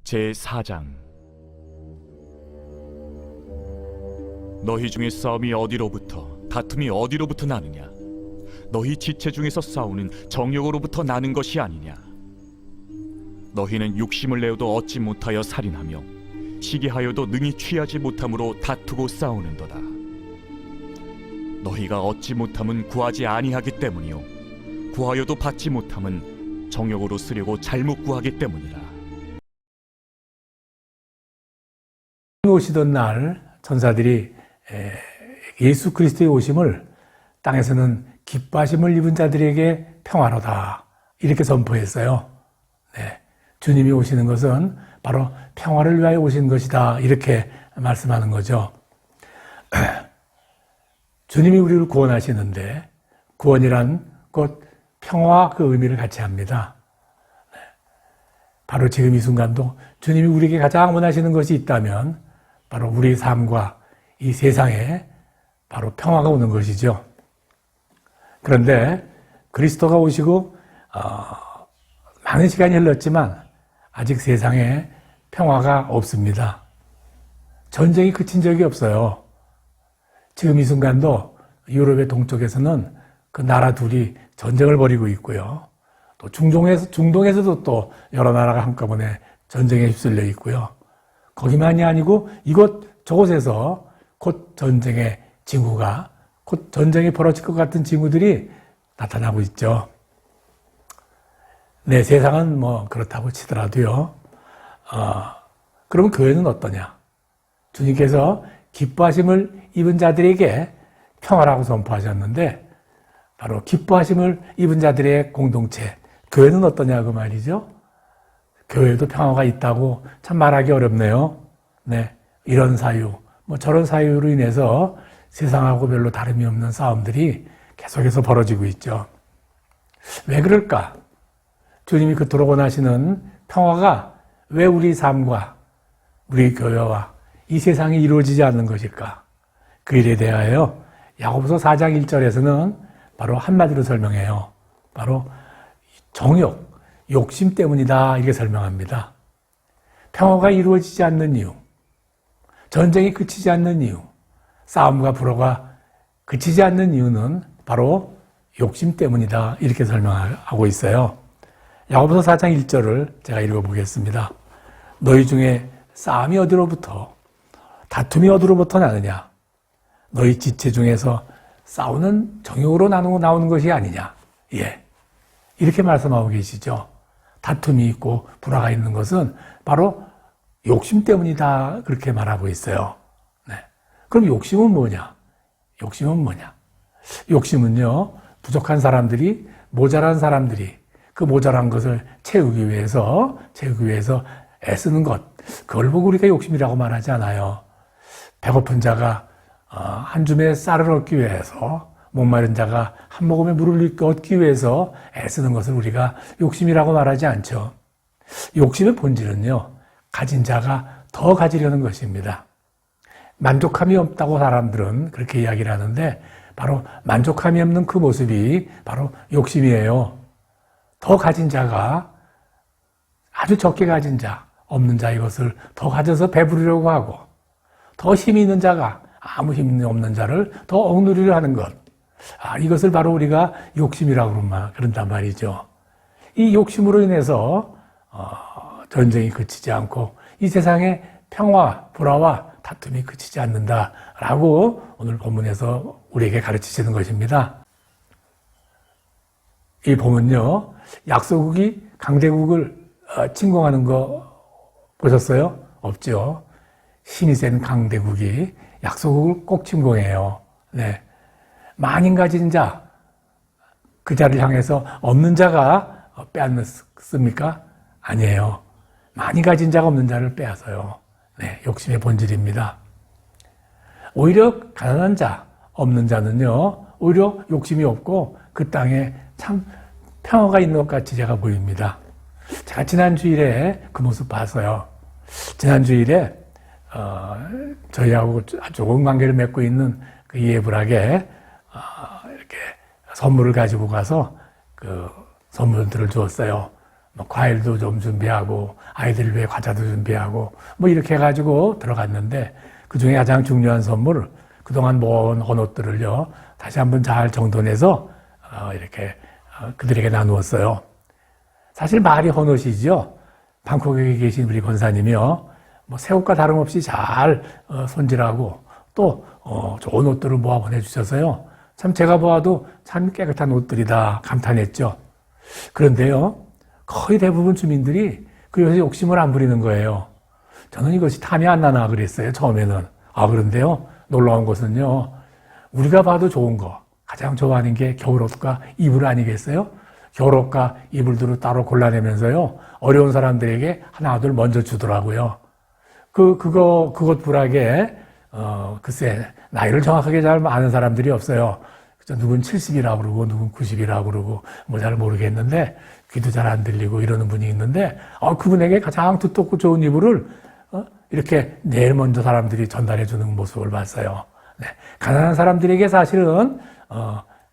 제4장. 너희 중에 싸움이 어디로부터, 다툼이 어디로부터 나느냐? 너희 지체 중에서 싸우는 정욕으로부터 나는 것이 아니냐? 너희는 욕심을 내어도 얻지 못하여 살인하며 시기하여도 능히 취하지 못함으로 다투고 싸우는도다. 너희가 얻지 못함은 구하지 아니하기 때문이요 구하여도 받지 못함은 정욕으로 쓰려고 잘못 구하기 때문이라. 오시던 날 천사들이 예수 그리스도의 오심을 땅에서는 기뻐하심을 입은 자들에게 평화로다 이렇게 선포했어요. 네, 주님이 오시는 것은 바로 평화를 위하여 오신 것이다 이렇게 말씀하는 거죠. 주님이 우리를 구원하시는데 구원이란 곧 평화와 그 의미를 같이 합니다. 네, 바로 지금 이 순간도 주님이 우리에게 가장 원하시는 것이 있다면 바로 우리의 삶과 이 세상에 바로 평화가 오는 것이죠. 그런데 그리스도가 오시고 많은 시간이 흘렀지만 아직 세상에 평화가 없습니다. 전쟁이 그친 적이 없어요. 지금 이 순간도 유럽의 동쪽에서는 그 나라 둘이 전쟁을 벌이고 있고요. 또 중동에서도 또 여러 나라가 한꺼번에 전쟁에 휩쓸려 있고요. 거기만이 아니고 저곳에서 곧 전쟁의 징후가, 곧 전쟁이 벌어질 것 같은 징후들이 나타나고 있죠. 네, 세상은 뭐 그렇다고 치더라도요. 그럼 교회는 어떠냐? 주님께서 기뻐하심을 입은 자들에게 평화라고 선포하셨는데 바로 기뻐하심을 입은 자들의 공동체, 교회는 어떠냐 그 말이죠. 교회도 평화가 있다고 참 말하기 어렵네요. 네, 이런 사유, 뭐 저런 사유로 인해서 세상하고 별로 다름이 없는 싸움들이 계속해서 벌어지고 있죠. 왜 그럴까? 주님이 그토록 원하시는 평화가 왜 우리 삶과 우리 교회와 이 세상에 이루어지지 않는 것일까? 그 일에 대하여 야고보서 4장 1절에서는 바로 한마디로 설명해요. 바로 정욕, 욕심 때문이다 이렇게 설명합니다. 평화가 이루어지지 않는 이유, 전쟁이 그치지 않는 이유, 싸움과 불화가 그치지 않는 이유는 바로 욕심 때문이다 이렇게 설명하고 있어요. 야고보서 4장 1절을 제가 읽어보겠습니다. 너희 중에 싸움이 어디로부터, 다툼이 어디로부터 나느냐? 너희 지체 중에서 싸우는 정욕으로 나오는 것이 아니냐? 예, 이렇게 말씀하고 계시죠. 다툼이 있고 불화가 있는 것은 바로 욕심 때문이다 그렇게 말하고 있어요. 네. 그럼 욕심은 뭐냐? 욕심은 뭐냐? 욕심은요, 부족한 사람들이, 모자란 사람들이 그 모자란 것을 채우기 위해서 애쓰는 것, 그걸 보고 우리가 욕심이라고 말하지 않아요. 배고픈 자가 한 줌의 쌀을 얻기 위해서, 목마른 자가 한 모금의 물을 얻기 위해서 애쓰는 것을 우리가 욕심이라고 말하지 않죠. 욕심의 본질은요, 가진 자가 더 가지려는 것입니다. 만족함이 없다고 사람들은 그렇게 이야기를 하는데 바로 만족함이 없는 그 모습이 바로 욕심이에요. 더 가진 자가 아주 적게 가진 자, 없는 자 이것을 더 가져서 배부르려고 하고 더 힘이 있는 자가 아무 힘이 없는 자를 더 억누르려 하는 것. 이것을 바로 우리가 욕심이라고 그런단 말이죠. 이 욕심으로 인해서 전쟁이 그치지 않고 이 세상의 평화, 불화와 다툼이 그치지 않는다라고 오늘 본문에서 우리에게 가르치시는 것입니다. 이 본문요, 약소국이 강대국을 침공하는 거 보셨어요? 없죠. 힘이 센 강대국이 약소국을 꼭 침공해요. 네. 많이 가진 자, 그 자를 향해서 없는 자가 빼앗습니까? 아니에요. 많이 가진 자가 없는 자를 빼앗아요. 네, 욕심의 본질입니다. 오히려 가난한 자, 없는 자는요, 오히려 욕심이 없고 그 땅에 참 평화가 있는 것 같이 제가 보입니다. 제가 지난 주일에 그 모습 봤어요. 지난 주일에 저희하고 아주 좋은 관계를 맺고 있는 그 이해불하게 이렇게 선물을 가지고 가서 그 선물들을 주었어요. 뭐 과일도 좀 준비하고 아이들 위해 과자도 준비하고 뭐 이렇게 해가지고 들어갔는데 그 중에 가장 중요한 선물을 그동안 모은 헌옷들을요 다시 한번 잘 정돈해서 이렇게 그들에게 나누었어요. 사실 말이 헌옷이죠. 방콕에 계신 우리 권사님이요 뭐 새 옷과 다름없이 잘 손질하고 또 좋은 옷들을 모아 보내주셔서요 참 제가 보아도 참 깨끗한 옷들이다 감탄했죠. 그런데요 거의 대부분 주민들이 그것에 욕심을 안 부리는 거예요. 저는 이것이 탐이 안 나나 그랬어요 처음에는. 그런데요 놀라운 것은요 우리가 봐도 좋은 거 가장 좋아하는 게 겨울옷과 이불 아니겠어요? 겨울옷과 이불들을 따로 골라내면서요 어려운 사람들에게 하나둘 먼저 주더라고요. 그것 불하게 글쎄 나이를 정확하게 잘 아는 사람들이 없어요. 누군 70이라고 그러고 누군 90이라고 그러고 뭐 잘 모르겠는데 귀도 잘 안 들리고 이러는 분이 있는데 그분에게 가장 두텁고 좋은 이불을 이렇게 내일 먼저 사람들이 전달해 주는 모습을 봤어요. 네. 가난한 사람들에게 사실은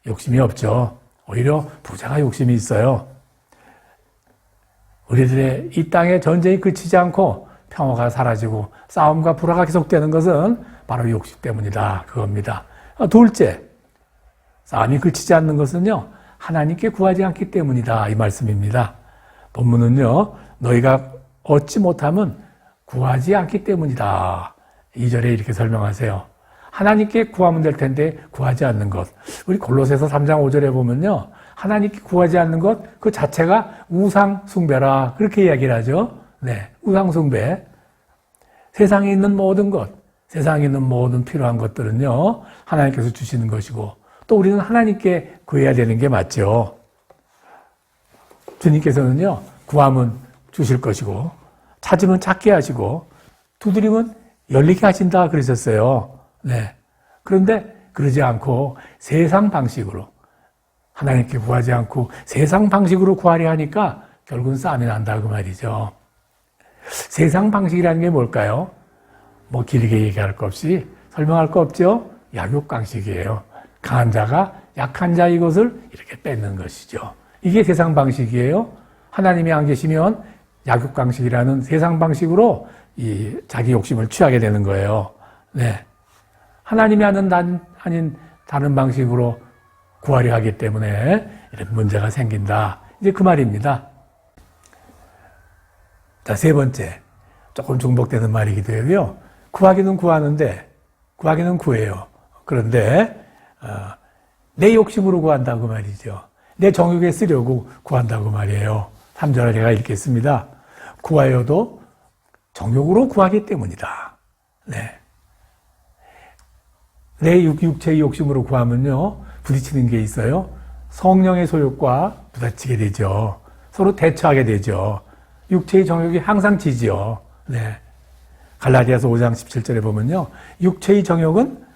욕심이 없죠. 오히려 부자가 욕심이 있어요. 우리들의 이 땅에 전쟁이 그치지 않고 평화가 사라지고 싸움과 불화가 계속되는 것은 바로 욕심 때문이다. 그겁니다. 둘째, 싸움이 그치지 않는 것은요, 하나님께 구하지 않기 때문이다. 이 말씀입니다. 본문은요, 너희가 얻지 못하면 구하지 않기 때문이다. 2절에 이렇게 설명하세요. 하나님께 구하면 될 텐데 구하지 않는 것. 우리 골로새서 3장 5절에 보면요, 하나님께 구하지 않는 것, 그 자체가 우상 숭배라. 그렇게 이야기를 하죠. 네, 우상 숭배. 세상에 있는 모든 것, 세상에 있는 모든 필요한 것들은요, 하나님께서 주시는 것이고, 또 우리는 하나님께 구해야 되는 게 맞죠. 주님께서는요, 구하면 주실 것이고, 찾으면 찾게 하시고, 두드리면 열리게 하신다 그러셨어요. 네. 그런데 그러지 않고 세상 방식으로, 하나님께 구하지 않고 세상 방식으로 구하려 하니까 결국은 싸움이 난다 그 말이죠. 세상 방식이라는 게 뭘까요? 뭐 길게 얘기할 거 없이 설명할 거 없죠? 약육강식이에요. 강한 자가 약한 자의 것을 이렇게 뺏는 것이죠. 이게 세상 방식이에요. 하나님이 안 계시면 약육강식이라는 세상 방식으로 이 자기 욕심을 취하게 되는 거예요. 네. 하나님이 아닌 다른 방식으로 구하려 하기 때문에 이런 문제가 생긴다. 이제 그 말입니다. 자, 세 번째. 조금 중복되는 말이기도 해요. 구하기는 구하는데, 구하기는 구해요. 그런데, 내 욕심으로 구한다고 말이죠. 내 정욕에 쓰려고 구한다고 말이에요. 3절을 제가 읽겠습니다. 구하여도 정욕으로 구하기 때문이다. 네. 내 육체의 욕심으로 구하면요, 부딪히는 게 있어요. 성령의 소욕과 부딪히게 되죠. 서로 대처하게 되죠. 육체의 정욕이 항상 지죠. 네. 갈라디아서 5장 17절에 보면요, 육체의 정욕은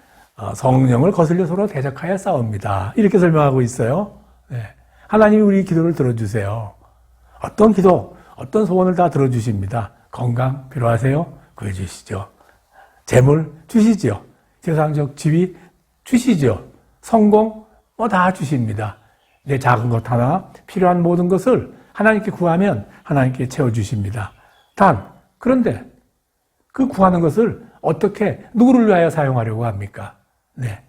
성령을 거슬려 서로 대적하여 싸웁니다. 이렇게 설명하고 있어요. 네. 하나님이 우리 기도를 들어주세요. 어떤 기도, 어떤 소원을 다 들어주십니다. 건강 필요하세요? 구해주시죠. 재물 주시죠. 세상적 지위 주시죠. 성공 다 주십니다. 내 작은 것 하나 필요한 모든 것을 하나님께 구하면 하나님께 채워주십니다. 그런데 그 구하는 것을 어떻게 누구를 위하여 사용하려고 합니까? 네,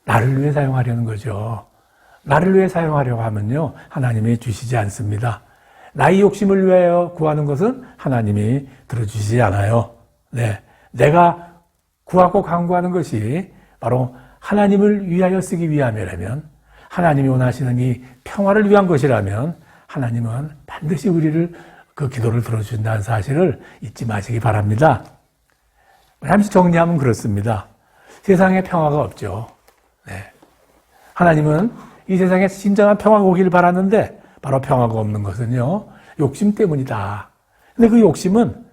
나를 위해 사용하려는 거죠. 나를 위해 사용하려고 하면요, 하나님이 주시지 않습니다. 나의 욕심을 위하여 구하는 것은 하나님이 들어주시지 않아요. 네, 내가 구하고 간구하는 것이 바로 하나님을 위하여 쓰기 위함이라면, 하나님이 원하시는 이 평화를 위한 것이라면 하나님은 반드시 우리를 그 기도를 들어준다는 사실을 잊지 마시기 바랍니다. 잠시 정리하면 그렇습니다. 세상에 평화가 없죠. 네. 하나님은 이 세상에 진정한 평화가 오기를 바랐는데 바로 평화가 없는 것은요, 욕심 때문이다. 근데 그 욕심은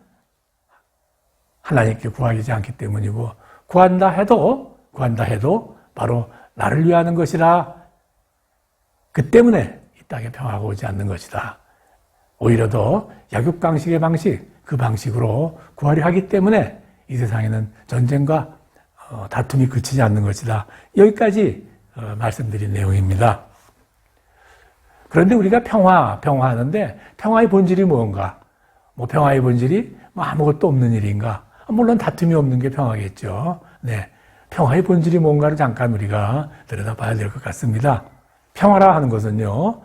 하나님께 구하지 않기 때문이고, 구한다 해도 바로 나를 위하는 것이라, 그 때문에 이 땅에 평화가 오지 않는 것이다. 오히려 더 약육강식의 방식, 그 방식으로 구하려 하기 때문에 이 세상에는 전쟁과 다툼이 그치지 않는 것이다. 여기까지 말씀드린 내용입니다. 그런데 우리가 평화 하는데 평화의 본질이 뭔가? 뭐 평화의 본질이 뭐 아무것도 없는 일인가? 물론 다툼이 없는 게 평화겠죠. 네. 평화의 본질이 뭔가를 잠깐 우리가 들여다봐야 될 것 같습니다. 평화라 하는 것은요,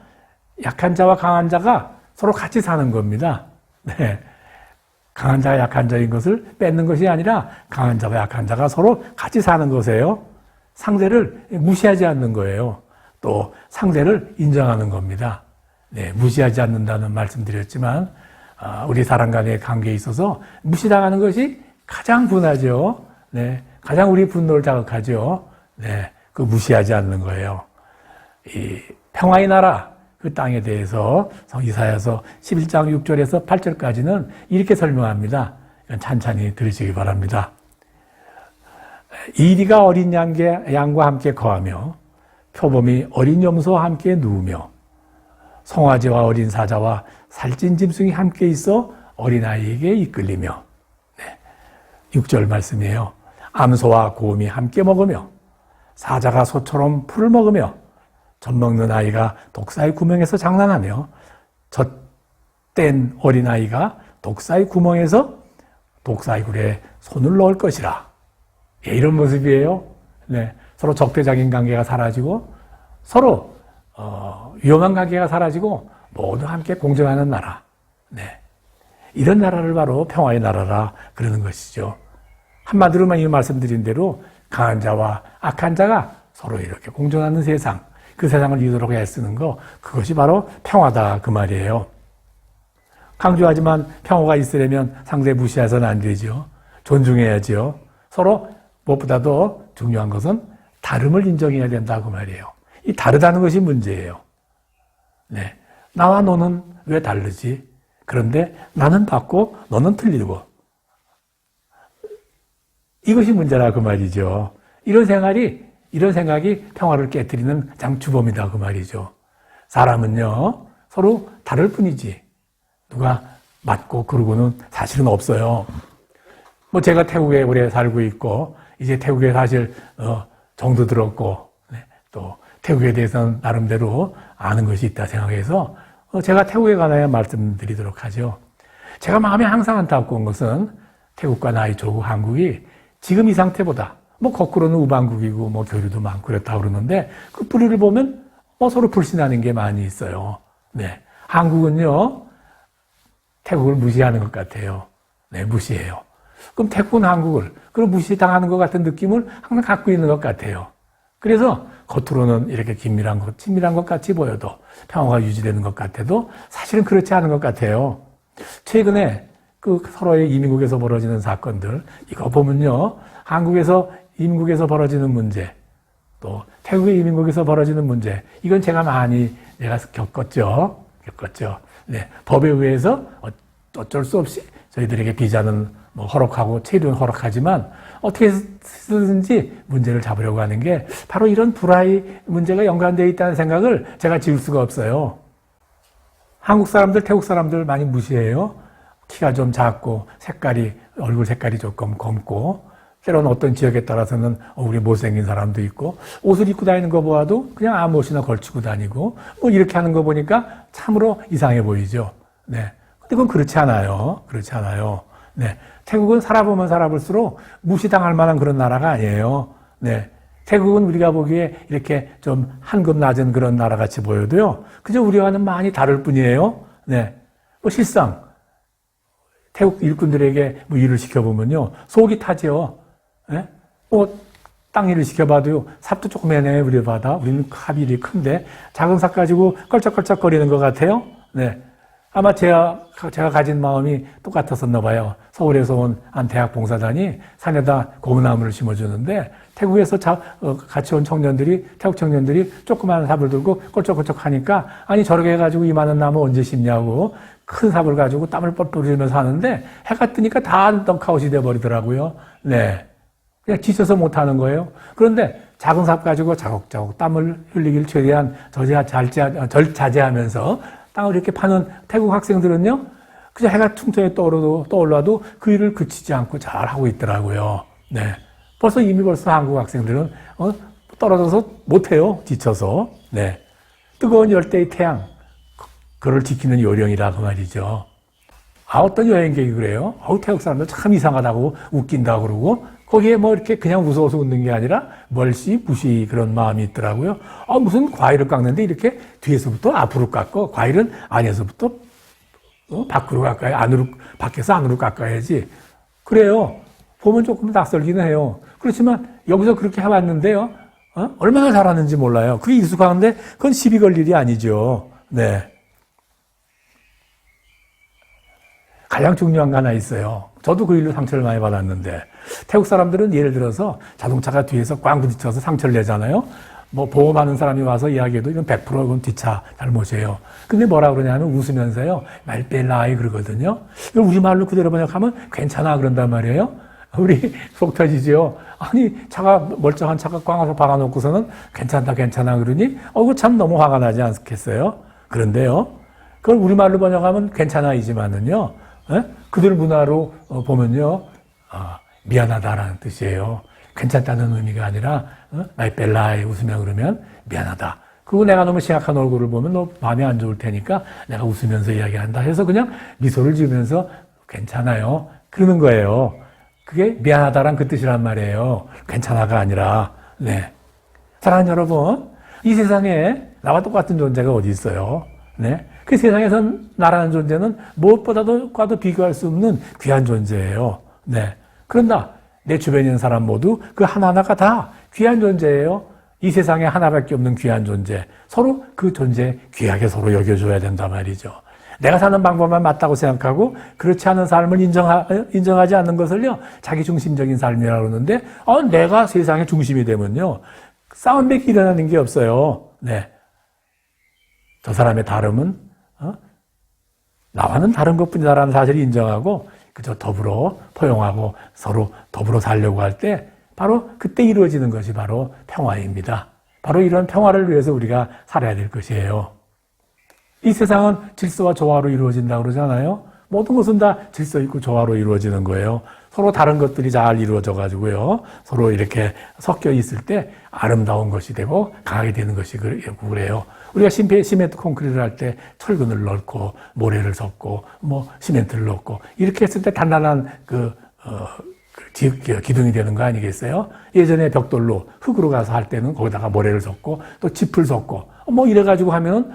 약한 자와 강한 자가 서로 같이 사는 겁니다. 네. 강한 자가 약한 자인 것을 뺏는 것이 아니라 강한 자와 약한 자가 서로 같이 사는 것이에요. 상대를 무시하지 않는 거예요. 또 상대를 인정하는 겁니다. 네, 무시하지 않는다는 말씀드렸지만 우리 사람 간의 관계에 있어서 무시당하는 것이 가장 분하죠. 네, 가장 우리 분노를 자극하죠. 네, 그 무시하지 않는 거예요. 이 평화의 나라 그 땅에 대해서 이사야서 11장 6절에서 8절까지는 이렇게 설명합니다. 이건 찬찬히 들으시기 바랍니다. 이리가 어린 양과 함께 거하며 표범이 어린 염소와 함께 누우며 송아지와 어린 사자와 살찐 짐승이 함께 있어 어린아이에게 이끌리며, 네, 6절 말씀이에요. 암소와 곰이 함께 먹으며 사자가 소처럼 풀을 먹으며 젖먹는 아이가 독사의 구멍에서 장난하며 젖된 어린아이가 독사의 구멍에서 독사의 굴에 손을 넣을 것이라. 예, 이런 모습이에요. 네, 서로 적대적인 관계가 사라지고 서로 위험한 관계가 사라지고 모두 함께 공존하는 나라. 네, 이런 나라를 바로 평화의 나라라 그러는 것이죠. 한마디로만 이 말씀드린 대로 강한 자와 악한 자가 서로 이렇게 공존하는 세상, 그 세상을 이루도록 애쓰는 거, 그것이 바로 평화다 그 말이에요. 강조하지만 평화가 있으려면 상대 무시해서는 안 되죠. 존중해야죠. 서로 무엇보다도 중요한 것은 다름을 인정해야 된다 그 말이에요. 이 다르다는 것이 문제예요. 네, 나와 너는 왜 다르지? 그런데 나는 맞고 너는 틀리고, 이것이 문제라 그 말이죠. 이런 생각이 평화를 깨뜨리는 가장 주범이다 그 말이죠. 사람은요, 서로 다를 뿐이지 누가 맞고 그러고는 사실은 없어요. 뭐 제가 태국에 오래 살고 있고 이제 태국에 사실 정도 들었고, 네, 또 태국에 대해서는 나름대로 아는 것이 있다 생각해서 제가 태국에 관하여 말씀드리도록 하죠. 제가 마음에 항상 안타까운 것은 태국과 나이 조국 한국이 지금 이 상태보다 뭐 거꾸로는 우방국이고 뭐 교류도 많고 그렇다고 그러는데 그 뿌리를 보면 서로 불신하는 게 많이 있어요. 네, 한국은요 태국을 무시하는 것 같아요. 네, 무시해요. 그럼 태국은 한국을 그런 무시당하는 것 같은 느낌을 항상 갖고 있는 것 같아요. 그래서 겉으로는 이렇게 긴밀한 것, 친밀한 것 같이 보여도 평화가 유지되는 것 같아도 사실은 그렇지 않은 것 같아요. 최근에 그 서로의 이민국에서 벌어지는 사건들 이거 보면요, 한국에서 이민국에서 벌어지는 문제, 또 태국의 이민국에서 벌어지는 문제, 이건 제가 많이 겪었죠. 네, 법에 의해서 어쩔 수 없이 저희들에게 비자는 뭐 허락하고 체류는 허락하지만 어떻게 쓰든지 문제를 잡으려고 하는 게 바로 이런 불화의 문제가 연관되어 있다는 생각을 제가 지울 수가 없어요. 한국 사람들, 태국 사람들 많이 무시해요. 키가 좀 작고 얼굴 색깔이 조금 검고, 때로는 어떤 지역에 따라서는 우리 못생긴 사람도 있고, 옷을 입고 다니는 거 보아도 그냥 아무 옷이나 걸치고 다니고 뭐 이렇게 하는 거 보니까 참으로 이상해 보이죠. 네, 근데 그건 그렇지 않아요. 네, 태국은 살아보면 살아볼수록 무시당할 만한 그런 나라가 아니에요. 네, 태국은 우리가 보기에 이렇게 좀 한급 낮은 그런 나라 같이 보여도요, 그저 우리와는 많이 다를 뿐이에요. 네, 뭐 실상 태국 일꾼들에게 뭐 일을 시켜보면요, 속이 타죠. 네? 뭐 땅 일을 시켜봐도요, 삽도 조금 해내 우리 바다. 우리는 합일이 큰데 작은 삽 가지고 껄쩍껄쩍거리는 것 같아요. 네, 아마 제가 가진 마음이 똑같았었나 봐요. 서울에서 온 한 대학 봉사단이 산에다 고무나무를 심어주는데 태국에서 같이 온 태국 청년들이 조그마한 삽을 들고 껄쩍껄쩍 하니까, 아니 저렇게 해가지고 이만한 나무 언제 심냐고 큰 삽을 가지고 땀을 뻘뻘 흘리면서 하는데 해가 뜨니까 다 넉아웃이 돼버리더라고요. 네, 그냥 지쳐서 못하는 거예요. 그런데 작은 삽 가지고 자국자국 땀을 흘리길 최대한 자제하면서 땅을 이렇게 파는 태국 학생들은요, 그저 해가 퉁퉁히 떠올라도 그 일을 그치지 않고 잘 하고 있더라고요. 네, 벌써 한국 학생들은 떨어져서 못해요. 지쳐서. 네, 뜨거운 열대의 태양, 그걸 지키는 요령이라 그 말이죠. 어떤 여행객이 그래요? 태국 사람들 참 이상하다고 웃긴다고 그러고 거기에 뭐 이렇게 그냥 무서워서 웃는 게 아니라 멀시부시 그런 마음이 있더라고요. 무슨 과일을 깎는데 이렇게 뒤에서부터 앞으로 깎고 과일은 안에서부터 밖으로 깎아야 밖에서 안으로 깎아야지. 그래요. 보면 조금 낯설기는 해요. 그렇지만 여기서 그렇게 해봤는데요. 얼마나 잘하는지 몰라요. 그게 익숙한데 그건 시비 걸 일이 아니죠. 네. 가장 중요한 거 하나 있어요. 저도 그 일로 상처를 많이 받았는데 태국 사람들은 예를 들어서 자동차가 뒤에서 꽝 부딪혀서 상처를 내잖아요. 뭐 보험하는 사람이 와서 이야기해도 이건 100% 이건 뒷차 잘못이에요. 근데 뭐라 그러냐면 웃으면서요. 말뺄라이 그러거든요. 이걸 우리말로 그대로 번역하면 괜찮아 그런단 말이에요. 우리 속 터지죠. 아니 차가 멀쩡한 차가 꽝 와서 박아놓고서는 괜찮다 그러니 그거 참 너무 화가 나지 않겠어요? 그런데요. 그걸 우리말로 번역하면 괜찮아이지만은요. 그들 문화로 보면요. 미안하다라는 뜻이에요. 괜찮다는 의미가 아니라 마이벨라이 웃으며 그러면 미안하다. 그리고 내가 너무 심각한 얼굴을 보면 너 마음이 안 좋을 테니까 내가 웃으면서 이야기한다 해서 그냥 미소를 지으면서 괜찮아요. 그러는 거예요. 그게 미안하다란 그 뜻이란 말이에요. 괜찮아가 아니라. 네. 사랑하는 여러분, 이 세상에 나와 똑같은 존재가 어디 있어요? 네. 그 세상에서 나라는 존재는 무엇보다도 과도 비교할 수 없는 귀한 존재예요. 네. 그런다. 내 주변에 있는 사람 모두 그 하나하나가 다 귀한 존재예요. 이 세상에 하나밖에 없는 귀한 존재. 서로 그 존재 귀하게 서로 여겨줘야 된단 말이죠. 내가 사는 방법만 맞다고 생각하고 그렇지 않은 삶을 인정하지 않는 것을요. 자기 중심적인 삶이라고 그러는데 내가 세상의 중심이 되면요. 싸움밖에 일어나는 게 없어요. 네. 저 사람의 다름은 나와는 다른 것뿐이다라는 사실을 인정하고 그저 더불어 포용하고 서로 더불어 살려고 할 때 바로 그때 이루어지는 것이 바로 평화입니다. 바로 이런 평화를 위해서 우리가 살아야 될 것이에요. 이 세상은 질서와 조화로 이루어진다고 그러잖아요. 모든 것은 다 질서 있고 조화로 이루어지는 거예요. 서로 다른 것들이 잘 이루어져 가지고요. 서로 이렇게 섞여 있을 때 아름다운 것이 되고 강하게 되는 것이 그래요. 우리가 시멘트 콘크리트를 할 때 철근을 넣고 모래를 섞고 뭐 시멘트를 넣고 이렇게 했을 때 단단한 기둥이 되는 거 아니겠어요? 예전에 벽돌로 흙으로 가서 할 때는 거기다가 모래를 섞고 또 짚을 섞고 뭐 이래 가지고 하면은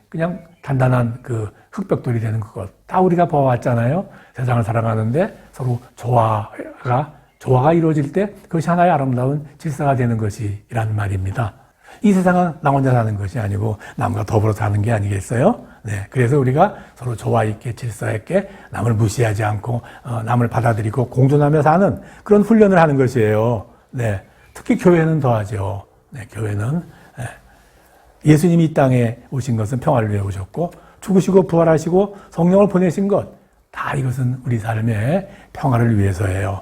그냥 단단한 흙벽돌이 되는 것 다 우리가 봐왔잖아요. 세상을 살아가는데 서로 조화가 이루어질 때 그것이 하나의 아름다운 질서가 되는 것이란 말입니다. 이 세상은 나 혼자 사는 것이 아니고 남과 더불어 사는 게 아니겠어요? 네. 그래서 우리가 서로 조화 있게 질서 있게 남을 무시하지 않고 남을 받아들이고 공존하며 사는 그런 훈련을 하는 것이에요. 네. 특히 교회는 더하죠. 네. 교회는 예수님이 이 땅에 오신 것은 평화를 위해 오셨고 죽으시고 부활하시고 성령을 보내신 것 다 이것은 우리 삶의 평화를 위해서예요.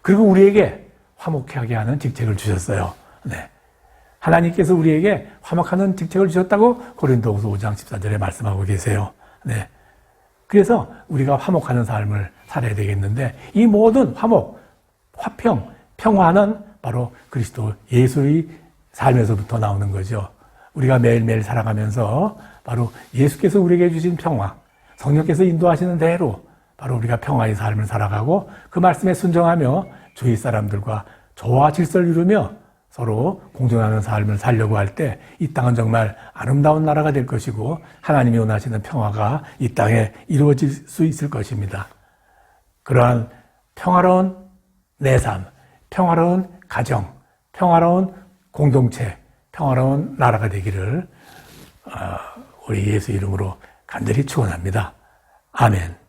그리고 우리에게 화목하게 하는 직책을 주셨어요. 네. 하나님께서 우리에게 화목하는 직책을 주셨다고 고린도후서 5장 14절에 말씀하고 계세요. 네. 그래서 우리가 화목하는 삶을 살아야 되겠는데 이 모든 화목, 화평, 평화는 바로 그리스도 예수의 삶에서부터 나오는 거죠. 우리가 매일매일 살아가면서 바로 예수께서 우리에게 주신 평화, 성령께서 인도하시는 대로 바로 우리가 평화의 삶을 살아가고 그 말씀에 순종하며 주위 사람들과 조화 질서를 이루며 서로 공존하는 삶을 살려고 할 때 이 땅은 정말 아름다운 나라가 될 것이고 하나님이 원하시는 평화가 이 땅에 이루어질 수 있을 것입니다. 그러한 평화로운 내 삶, 평화로운 가정, 평화로운 공동체, 평화로운 나라가 되기를 우리 예수 이름으로 간절히 축원합니다. 아멘.